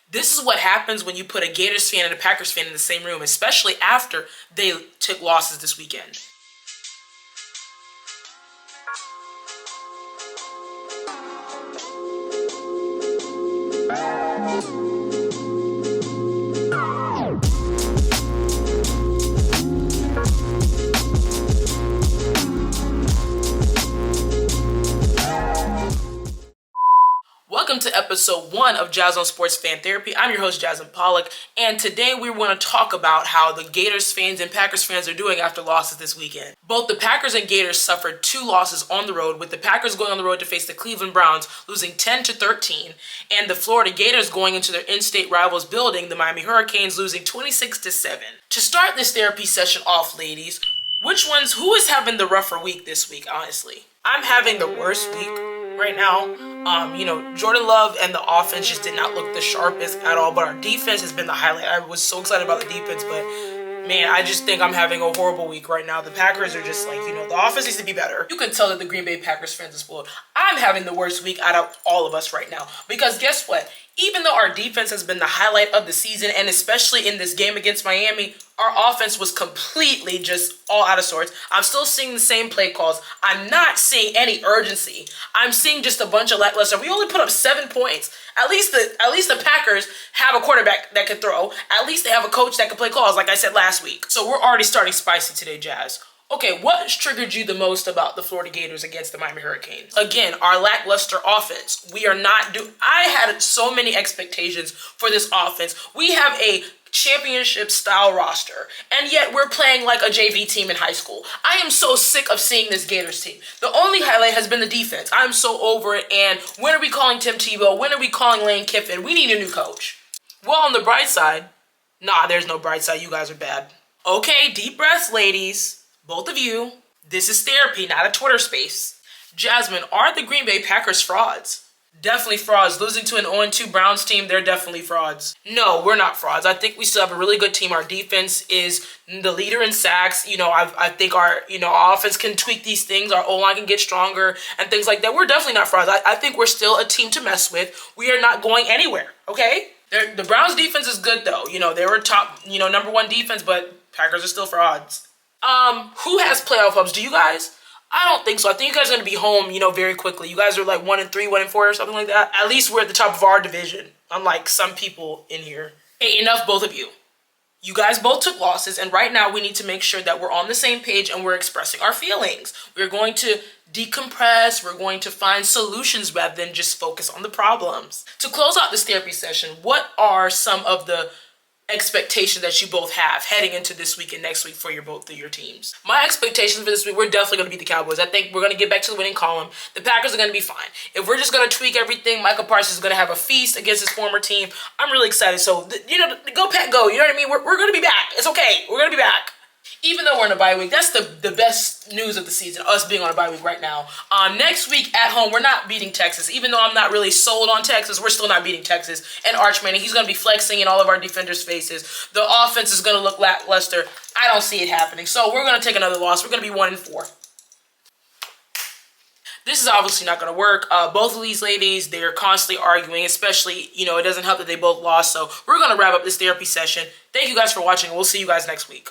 This is what happens when you put a Gators fan and a Packers fan in the same room, especially after they took losses this weekend. Welcome to episode 1 of Jazz on Sports Fan Therapy. I'm your host, Jasmine Pollock, and today we want to talk about how the Gators fans and Packers fans are doing after losses this weekend. Both the Packers and Gators suffered 2 losses on the road, with the Packers going on the road to face the Cleveland Browns, losing 10-13, and the Florida Gators going into their in-state rivals building, the Miami Hurricanes, losing 26-7. To start this therapy session off, ladies, who is having the rougher week this week, honestly? I'm having the worst week right now. Jordan Love and the offense just did not look the sharpest at all, but our defense has been the highlight. I was so excited about the defense, but man, I just think I'm having a horrible week right now. The Packers are just the offense needs to be better. You can tell that the Green Bay Packers fans are spoiled. I'm having the worst week out of all of us right now, because guess what? Even though our defense has been the highlight of the season, and especially in this game against Miami, our offense was completely just all out of sorts. I'm still seeing the same play calls. I'm not seeing any urgency. I'm seeing just a bunch of lackluster. We only put up 7 points. At least the Packers have a quarterback that can throw. At least they have a coach that can play calls, like I said last week. So we're already starting spicy today, Jazz. Okay, what triggered you the most about the Florida Gators against the Miami Hurricanes? Again, our lackluster offense. I had so many expectations for this offense. We have a championship-style roster, and yet we're playing like a JV team in high school. I am so sick of seeing this Gators team. The only highlight has been the defense. I'm so over it, and when are we calling Tim Tebow? When are we calling Lane Kiffin? We need a new coach. Well, on the bright side, there's no bright side. You guys are bad. Okay, deep breaths, ladies. Both of you, this is therapy, not a Twitter space. Jasmine, are the Green Bay Packers frauds? Definitely frauds. Losing to an 0-2 Browns team, they're definitely frauds. No, we're not frauds. I think we still have a really good team. Our defense is the leader in sacks. I think our offense can tweak these things. Our O-line can get stronger and things like that. We're definitely not frauds. I think we're still a team to mess with. We are not going anywhere, okay? The Browns defense is good, though. They were top, number 1 defense, but Packers are still frauds. Who has playoff hopes? Do you guys? I don't think so. I think you guys are going to be home, very quickly. You guys are like 1-3, 1-4 or something like that. At least we're at the top of our division, unlike some people in here. Hey, enough, both of you. You guys both took losses, and right now we need to make sure that we're on the same page and we're expressing our feelings. We're going to decompress. We're going to find solutions rather than just focus on the problems. To close out this therapy session, what are some of the expectations that you both have heading into this week and next week for both of your teams? My expectations for this week, we're definitely going to beat the Cowboys. I think we're going to get back to the winning column. The Packers are going to be fine. If we're just going to tweak everything, Michael Parsons is going to have a feast against his former team. I'm really excited. So, go Pack, go. You know what I mean? We're going to be back. It's okay. We're going to be back. Even though we're in a bye week, that's the best news of the season, us being on a bye week right now. Next week at home, we're not beating Texas. Even though I'm not really sold on Texas, we're still not beating Texas. And Arch Manning, he's going to be flexing in all of our defenders' faces. The offense is going to look lackluster. I don't see it happening. So we're going to take another loss. We're going to be 1-4. This is obviously not going to work. Both of these ladies, they're constantly arguing, especially, it doesn't help that they both lost. So we're going to wrap up this therapy session. Thank you guys for watching, and we'll see you guys next week.